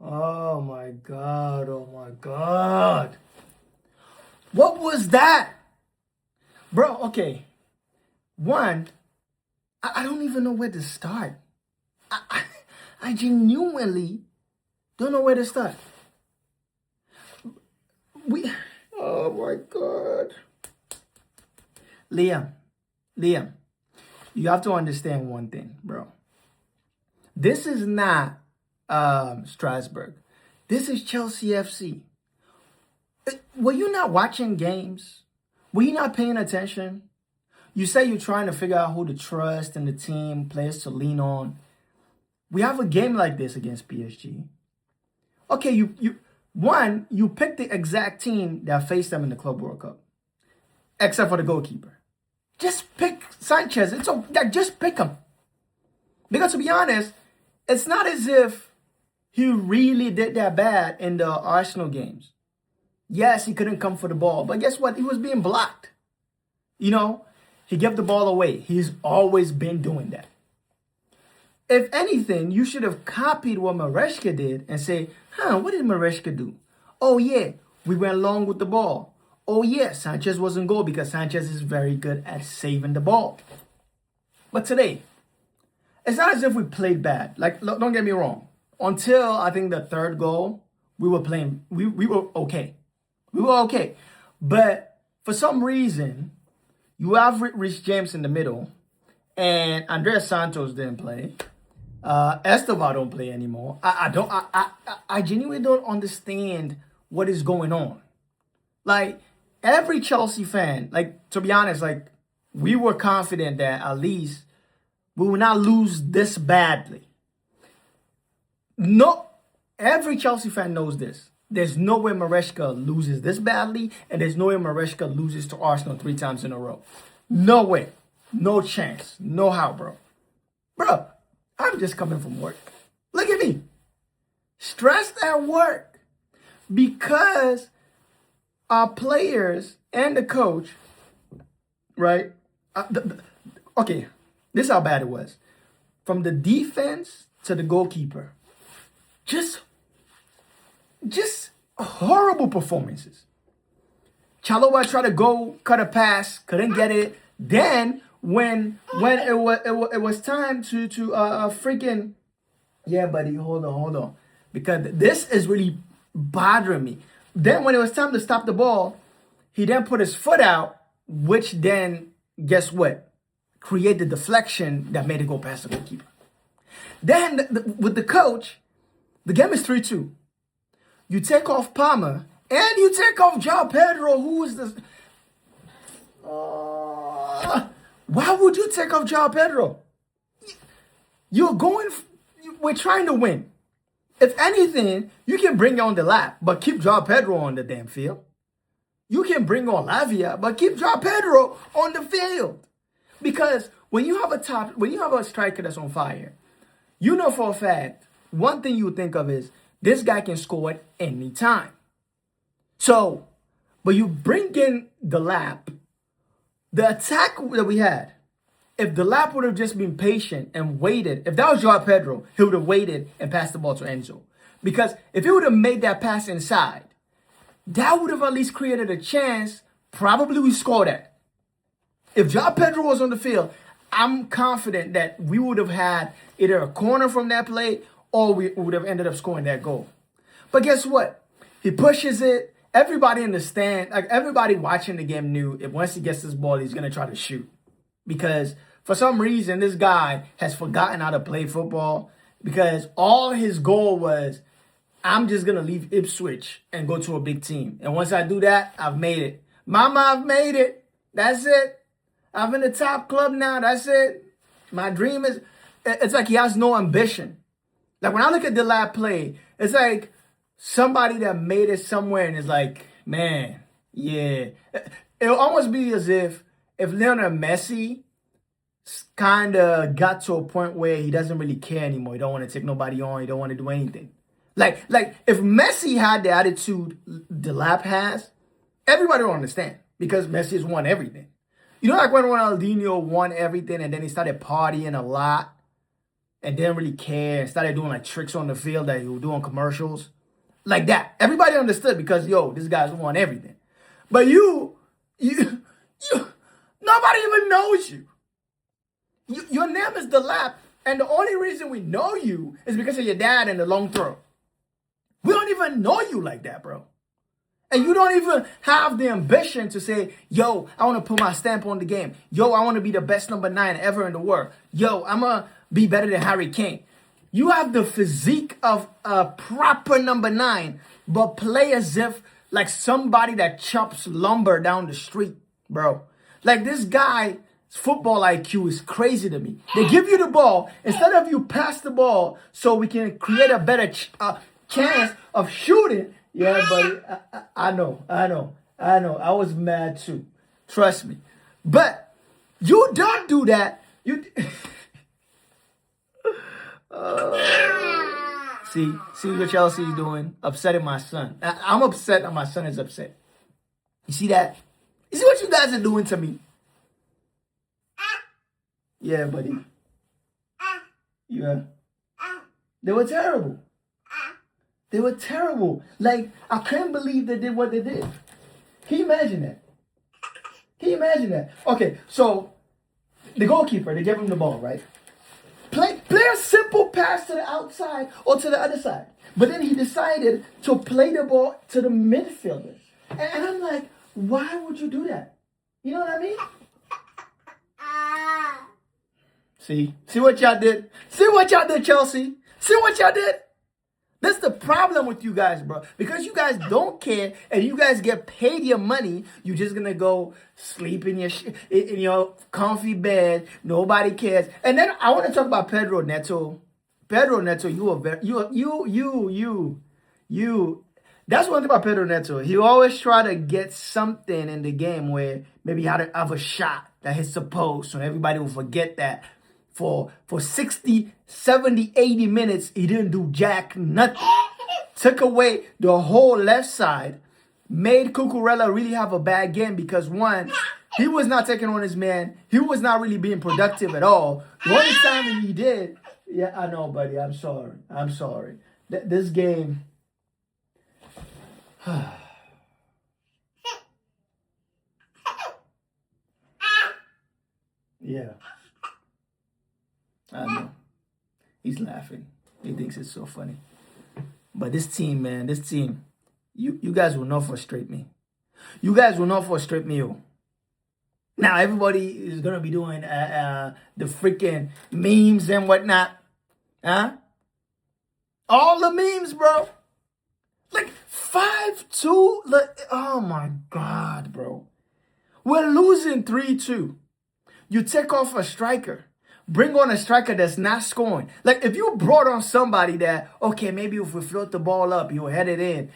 Oh my God. Oh my God. What was that? Bro, okay. One, I don't even know where to start. I genuinely don't know where to start. Oh my God. Liam, you have to understand one thing, bro. This is not Strasbourg. This is Chelsea FC. Were you not watching games? Were you not paying attention? You say you're trying to figure out who to trust and the team, players to lean on. We have a game like this against PSG. Okay, you picked the exact team that faced them in the Club World Cup, except for the goalkeeper. Just pick Sanchez. It's okay. Just pick him. Because to be honest, it's not as if he really did that bad in the Arsenal games. Yes, he couldn't come for the ball, but guess what? He was being blocked. He gave the ball away. He's always been doing that. If anything, you should have copied what Maresca did and say, what did Maresca do? Oh, yeah, we went long with the ball. Oh, yeah, Sanchez wasn't goal because Sanchez is very good at saving the ball. But today, it's not as if we played bad. Like, don't get me wrong. Until, I think, the third goal, we were playing, we were okay. We were okay. But for some reason, you have Rich James in the middle, and Andres Santos didn't play. Esteban don't play anymore. I genuinely don't understand what is going on. Like, every Chelsea fan, like, to be honest, like, we were confident that at least we will not lose this badly. No, every Chelsea fan knows this. There's no way Maresca loses this badly, and there's no way Maresca loses to Arsenal 3 times in a row. No way. No chance. No how, bro. Bro, I'm just coming from work. Look at me. Stressed at work because our players and the coach, right? Okay, this is how bad it was. From the defense to the goalkeeper. Just horrible performances. Chalobah tried to go cut a pass, couldn't get it. Then when it was time to freaking, yeah, buddy, hold on, because this is really bothering me. Then when it was time to stop the ball, he then put his foot out, which then, guess what, created deflection that made it go past the goalkeeper. Then with the coach, the game is 3-2. You take off Palmer and you take off João Pedro, who is this? Why would you take off João Pedro? We're trying to win. If anything, you can bring on the lap, but keep João Pedro on the damn field. You can bring on Lavia, but keep João Pedro on the field. Because when you have a striker that's on fire, you know for a fact, one thing you would think of is this guy can score at any time. So, but you bring in the lap, the attack that we had, if the lap would have just been patient and waited, if that was João Pedro, he would have waited and passed the ball to Enzo. Because if he would have made that pass inside, that would have at least created a chance. Probably we scored that. If João Pedro was on the field, I'm confident that we would have had either a corner from that play or we would have ended up scoring that goal. But guess what? He pushes it. Everybody in the stand, like everybody watching the game knew if once he gets this ball, he's going to try to shoot. Because for some reason, this guy has forgotten how to play football because all his goal was, I'm just going to leave Ipswich and go to a big team. And once I do that, I've made it. Mama, I've made it. That's it. I'm in the top club now. That's it. My dream is, it's like he has no ambition. Like when I look at the lab play, it's like somebody that made it somewhere and is like, man, yeah. It'll almost be as if Lionel Messi kind of got to a point where he doesn't really care anymore. He don't want to take nobody on. He don't want to do anything. Like if Messi had the attitude the lab has, everybody will understand because Messi has won everything. You know, like when Ronaldinho won everything and then he started partying a lot. and didn't really care and started doing like tricks on the field that he would do on commercials. Like that. Everybody understood because, yo, this guy's won everything. But you, nobody even knows you. Your name is the Lap, and the only reason we know you is because of your dad and the long throw. We don't even know you like that, bro. And you don't even have the ambition to say, yo, I want to put my stamp on the game. Yo, I want to be the best number 9 ever in the world. Yo, I'm going to be better than Harry Kane. You have the physique of a proper number 9, but play as if like somebody that chops lumber down the street, bro. Like this guy's football IQ is crazy to me. They give you the ball. Instead of you pass the ball so we can create a better chance of shooting. Yeah, buddy, I know. I was mad too. Trust me. But you don't do that. You see what Chelsea's doing? Upsetting my son. I'm upset and my son is upset. You see that? You see what you guys are doing to me? Yeah, buddy. Yeah. They were terrible. They were terrible. Like, I couldn't believe they did what they did. Can you imagine that? Can you imagine that? Okay, so the goalkeeper, they gave him the ball, right? Play a simple pass to the outside or to the other side. But then he decided to play the ball to the midfielder. And I'm like, why would you do that? You know what I mean? See what y'all did? See what y'all did, Chelsea? See what y'all did? That's the problem with you guys, bro. Because you guys don't care and you guys get paid your money, you're just going to go sleep in your comfy bed. Nobody cares. And then I want to talk about Pedro Neto. Pedro Neto, that's one thing about Pedro Neto. He always try to get something in the game where maybe he had to have a shot that hits the post, so everybody will forget that. For 60, 70, 80 minutes, he didn't do jack nothing. Took away the whole left side. Made Cucurella really have a bad game because, one, he was not taking on his man. He was not really being productive at all. The only time he did, yeah, I know, buddy. I'm sorry. This game... Yeah. I know. He's laughing. He thinks it's so funny. But this team, you guys will not frustrate me. You guys will not frustrate me. Now, everybody is going to be doing the freaking memes and whatnot. Huh? All the memes, bro. Like 5-2. Oh, my God, bro. We're losing 3-2. You take off a striker. Bring on a striker that's not scoring. Like, if you brought on somebody that, okay, maybe if we float the ball up, he'll head it in.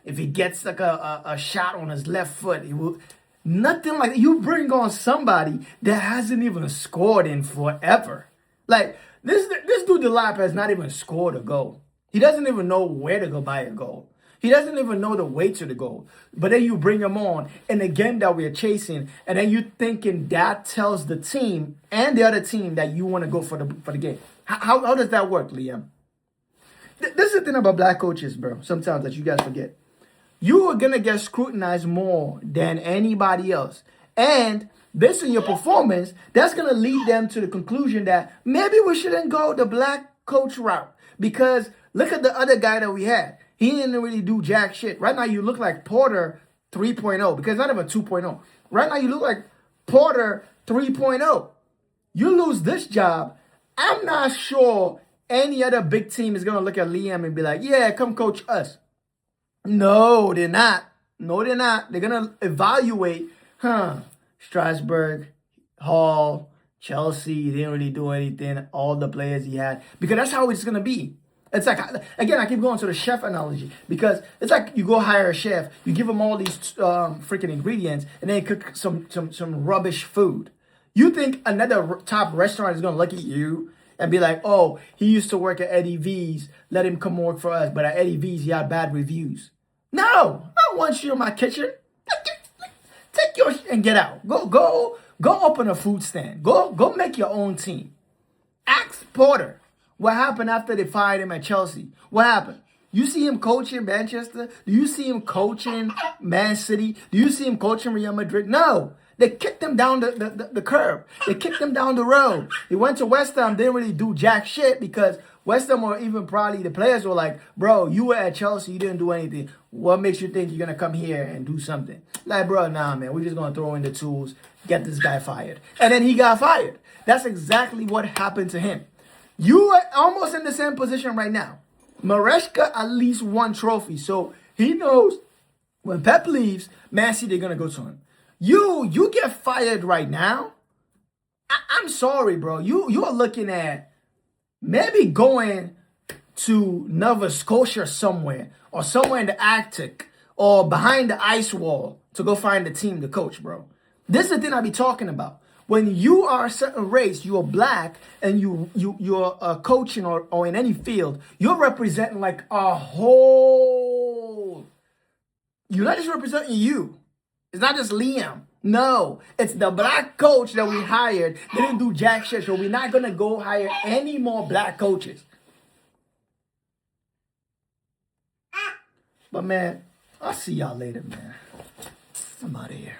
If he gets like a shot on his left foot, he will. Nothing like that. You bring on somebody that hasn't even scored in forever. Like, this dude, the Lap, has not even scored a goal. He doesn't even know where to go buy a goal. He doesn't even know the way to the goal. But then you bring him on, and again that we're chasing, and then you thinking that tells the team and the other team that you want to go for the game. How does that work, Liam? This is the thing about black coaches, bro, sometimes that you guys forget. You are going to get scrutinized more than anybody else. And based on your performance, that's going to lead them to the conclusion that maybe we shouldn't go the black coach route. Because look at the other guy that we had. He didn't really do jack shit. Right now, you look like Porter 3.0 because not even 2.0. Right now, you look like Porter 3.0. You lose this job, I'm not sure any other big team is going to look at Liam and be like, yeah, come coach us. No, they're not. No, they're not. They're going to evaluate, Strasbourg, Hall, Chelsea, he didn't really do anything, all the players he had. Because that's how it's going to be. It's like, again, I keep going to the chef analogy because it's like you go hire a chef, you give him all these freaking ingredients, and then cook some rubbish food. You think another top restaurant is going to look at you and be like, oh, he used to work at Eddie V's, let him come work for us, but at Eddie V's, he had bad reviews. No, I don't want you in my kitchen. Take your and get out. Go open a food stand. Go make your own team. Ask Porter what happened after they fired him at Chelsea. What happened? You see him coaching Manchester? Do you see him coaching Man City? Do you see him coaching Real Madrid? No. They kicked him down the curb. They kicked him down the road. He went to West Ham, didn't really do jack shit because West Ham or even probably the players were like, bro, you were at Chelsea, you didn't do anything. What makes you think you're going to come here and do something? Like, bro, nah, man, we're just going to throw in the tools, get this guy fired. And then he got fired. That's exactly what happened to him. You are almost in the same position right now. Maresca at least won trophy, so he knows when Pep leaves, Man City, they're going to go to him. You get fired right now. I'm sorry, bro. You are looking at maybe going to Nova Scotia somewhere or somewhere in the Arctic or behind the ice wall to go find a team to coach, bro. This is the thing I be talking about. When you are a certain race, you are black, and you're coaching or in any field, you're representing like a whole. You're not just representing you. It's not just Liam. No, it's the black coach that we hired. They didn't do jack shit, so we're not gonna go hire any more black coaches. But man, I'll see y'all later, man. I'm out of here.